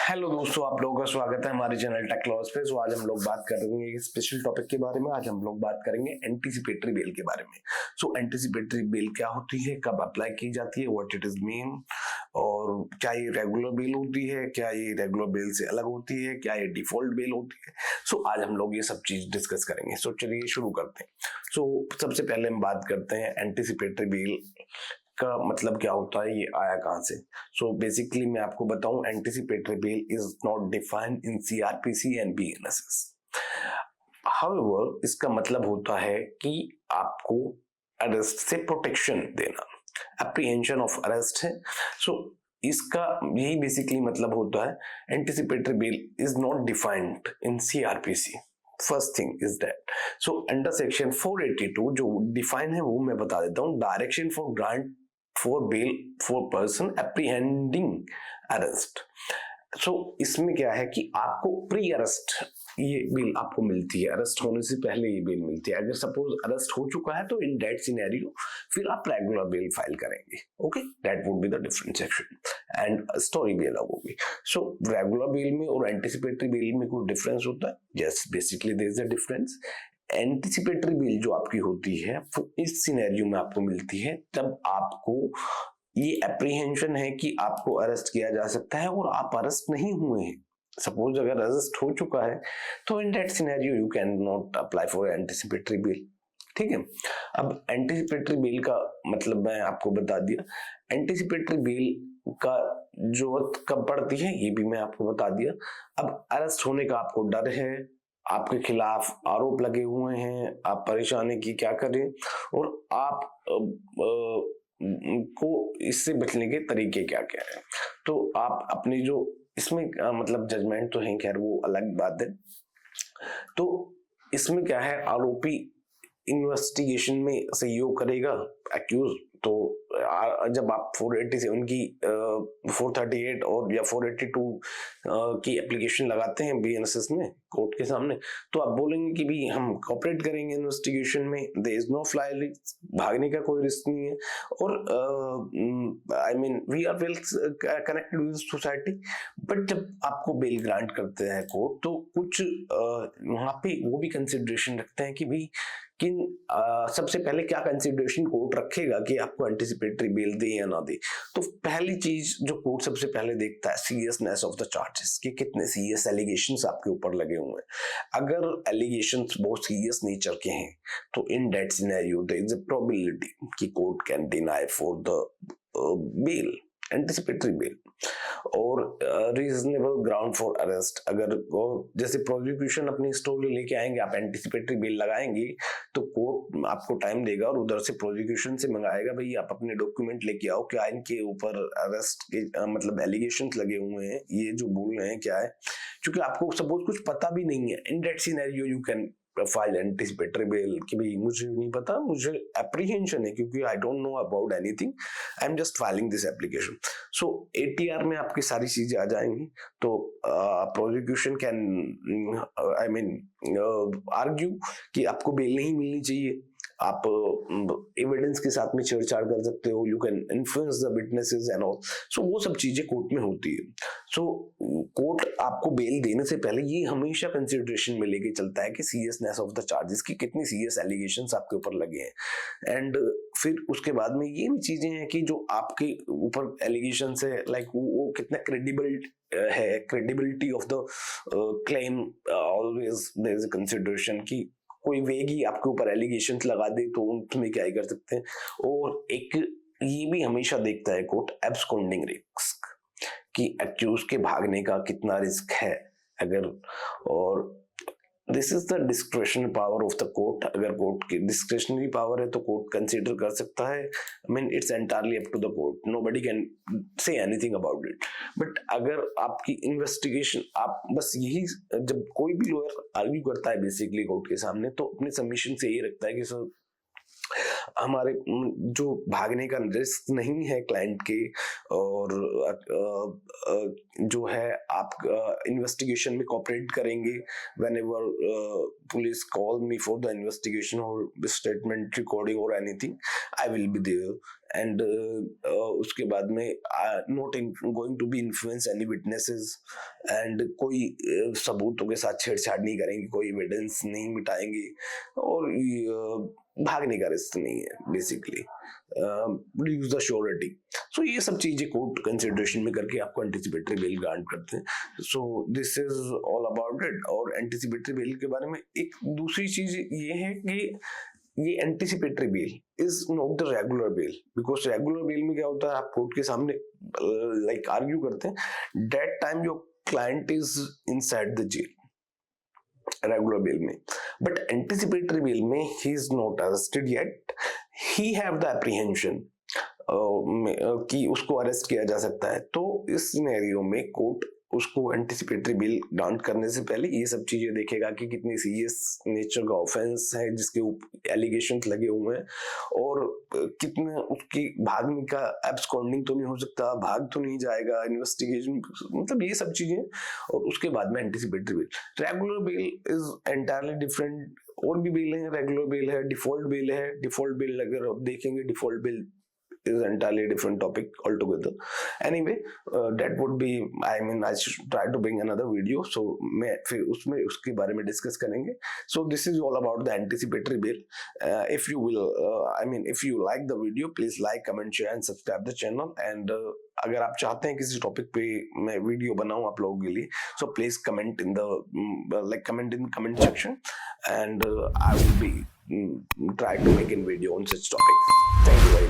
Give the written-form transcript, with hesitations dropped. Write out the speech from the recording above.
Hello दोस्तों, आप लोगों का स्वागत है हमारे चैनल टेक लॉस पे। आज हम लोग बात करेंगे एक स्पेशल टॉपिक के बारे में। आज हम लोग बात करेंगे एंटीसिपेटरी बेल के बारे में। एंटीसिपेटरी बेल क्या होती है, कब अप्लाई की जाती है, व्हाट इट इज मीन, और क्या ये रेगुलर बेल होती है, क्या ये रेगुलर बेल से अलग होती है, क्या ये डिफॉल्ट बेल होती है। आज हम लोग ये सब चीज डिस्कस करेंगे। चलिए शुरू करते हैं। सबसे पहले हम बात करते हैं एंटीसिपेटरी बेल का मतलब क्या होता है, ये आया कहां से। बेसिकली मैं आपको बताऊं, anticipatory bail is not defined in CrPC and BNSS. However इसका मतलब होता है कि आपको अरेस्ट से प्रोटेक्शन देना, एप्रीहेंशन ऑफ अरेस्ट है। इसका यही बेसिकली मतलब होता है। Anticipatory bail is not defined in CrPC. First thing is that. Under section 482 जो डिफाइन है वो मैं बता देता हूँ। Direction for grant for bail for person apprehending arrest. इसमें क्या है कि आपको प्री अरेस्ट ये बेल आपको मिलती है, अरेस्ट होने से पहले ये बेल मिलती है। अगर सपोज अरेस्ट हो चुका है तो इन दैट सिनेरियो फिर आप रेगुलर बेल फाइल करेंगे। Okay, that would be the different section and story bail होगी। रेगुलर बेल में और एंटीसिपेटरी बेल में कोई डिफरेंस होता है? Yes, basically there is a difference. Anticipatory bail जो आपकी होती है वो इस सिनेरियो में आपको मिलती है जब आपको ये एप्रीहेंशन है कि आपको अरेस्ट किया जा सकता है और आप अरेस्ट नहीं हुए हैं। सपोज अगर अरेस्ट हो चुका है तो in that scenario you can not apply for anticipatory bail. ठीक है, अब एंटीसिपेटरी बेल का मतलब मैं आपको बता दिया। एंटीसिपेटरी बेल का जरूरत कब पड़ती है ये भी मैं आपको बता दिया। अब अरेस्ट होने का आपको डर है, आपके खिलाफ आरोप लगे हुए हैं, आप परेशानी की क्या करें और आप को इससे बचने के तरीके क्या क्या है। तो आप अपनी जो इसमें मतलब जजमेंट तो है, खैर वो अलग बात है। तो इसमें क्या है, आरोपी इन्वेस्टिगेशन में सहयोग करेगा, एक्यूज। तो जब आप 487 की 438 और या 482 की एप्लीकेशन लगाते हैं बीएनएसएस में कोर्ट के सामने, तो आप बोलेंगे कि भी हम कोऑपरेट करेंगे इन्वेस्टिगेशन में, there is no fly risk, भागने का कोई रिस्क नहीं है, और I mean we are well connected with society. But जब आपको बेल ग्रांट करते हैं कोर्ट तो कुछ वहां पे वो भी कंसिडरेशन रखते हैं कि भाई किन सबसे पहले क्या कंसिडरेशन कोर्ट रखेगा कि आपको एंटीसिपेटरी बेल दे या ना दे। तो पहली चीज जो कोर्ट सबसे पहले देखता है, सीरियसनेस ऑफ द चार्जेस, कि कितने सीरियस एलिगेशंस आपके ऊपर लगे हुए हैं। अगर एलिगेशंस बहुत सीरियस नेचर के हैं तो in that scenario there is a probability कि court can deny for the bail, anticipatory bail. और रीजनेबल ग्राउंड फॉर अरेस्ट, अगर जैसे प्रोसिक्यूशन अपनी स्टोरी लेके आएंगे, आप एंटीसिपेटरी बेल लगाएंगे तो कोर्ट आपको टाइम देगा और उधर से प्रोसिक्यूशन से मंगाएगा, भाई आप अपने डॉक्यूमेंट लेके आओ, क्या इनके ऊपर अरेस्ट के मतलब एलिगेशंस लगे हुए हैं, ये जो बोल रहे हैं क्या है। क्योंकि आपको सपोज कुछ पता भी नहीं है, इन that scenario you can file anticipatory bail कि भाई मुझे नहीं पता, मुझे एप्रीहेंशन है क्योंकि I don't know about anything, I am just filing this application. ATR में आपकी सारी चीजें आ जाएंगी। तो prosecution can I mean argue कि आपको बेल नहीं मिलनी चाहिए। आप एविडेंस के साथ में छेड़छाड़ कर सकते हो, you can influence the witnesses and all. वो सब चीजें कोर्ट में होती है। कोर्ट आपको बेल देने से पहले ये हमेशा कंसिडरेशन में लेके चलता है कि सीरियसनेस ऑफ द चार्जेस, की कितनी सीरियस एलिगेशंस आपके ऊपर लगे हैं। एंड फिर उसके बाद में ये भी चीजें हैं कि जो आपके ऊपर एलिगेशंस है, लाइक वो कितना क्रेडिबल है, credibility of the claim. Always there is a consideration कि कोई वेगी आपके ऊपर एलिगेशंस लगा दे तो उसमें क्या ही कर सकते हैं। और एक ये भी हमेशा देखता है कोर्ट, एब्सकॉन्डिंग रिस्क, कि एक्यूज के भागने का कितना रिस्क है। अगर और this is the discretionary power of the court. अगर कोर्ट की डिस्क्रिशनरी पावर है तो कोर्ट कंसीडर कर सकता है। I mean it's entirely up to the court, nobody can say anything about it. But अगर आपकी इन्वेस्टिगेशन, आप बस यही, जब कोई भी लॉयर आर्ग्यू करता है बेसिकली कोर्ट के सामने तो अपने सबमिशन से यही रखता है कि सर हमारे जो भागने का रिस्क नहीं है क्लाइंट के, और जो है आप इन्वेस्टिगेशन में कोऑपरेट करेंगे। Whenever police call me for the investigation और स्टेटमेंट रिकॉर्डिंग और anything, I will be there and उसके बाद में not going to be influence any witnesses, and कोई सबूतों के साथ छेड़छाड़ नहीं करेंगे, कोई एविडेंस नहीं मिटाएंगे, और भागने का रिस्क नहीं है बेसिकली, यूज द श्योरिटी। सो ये सब चीजें कोर्ट कंसिडरेशन में करके आपको एंटिसिपेटरी बेल ग्रांट करते हैं। So this is all about it. और एंटिसिपेटरी बेल के बारे में एक दूसरी चीज ये है कि ये anticipatory bell is not the regular bell, because regular bail में क्या होता है, आप कोर्ट के सामने लाइक आर्ग्यू करते हैं, that time your client is inside the jail regular bail में, बट एंटिसिपेटरी बेल में he is not arrested yet, he have the apprehension कि उसको अरेस्ट किया जा सकता है। तो इस सिनेरियो में कोर्ट उसको एंटिसिपेटरी बेल ग्रांट करने से पहले ये सब चीजें देखेगा कि कितनी सीरियस नेचर का ऑफेंस है जिसके ऊपर एलिगेशन लगे हुए हैं, और कितने उसकी भागने का एब्सकॉन्डिंग तो नहीं हो सकता, भाग तो नहीं जाएगा, इन्वेस्टिगेशन, मतलब ये सब चीजें। और उसके बाद में anticipatory bail. Regular bail is entirely different. और भी बेल है, रेगुलर बेल है, डिफॉल्ट बेल है। डिफॉल्ट बेल अगर आप देखेंगे, default bail is entirely different topic altogether. Anyway, that would be, I mean, I should try to bring another video, so मैं फिर उसमें उसके बारे में डिस्कस करेंगे। So this is all about the anticipatory bail. If you will, I mean, if you like the video, please like, comment, share and subscribe the channel. And अगर आप चाहते हैं किसी टॉपिक पे मैं वीडियो बनाऊं आप लोगों के लिए, so please comment in the comment in the comment section, and I will be try to make a video on such topic. Thank you very much.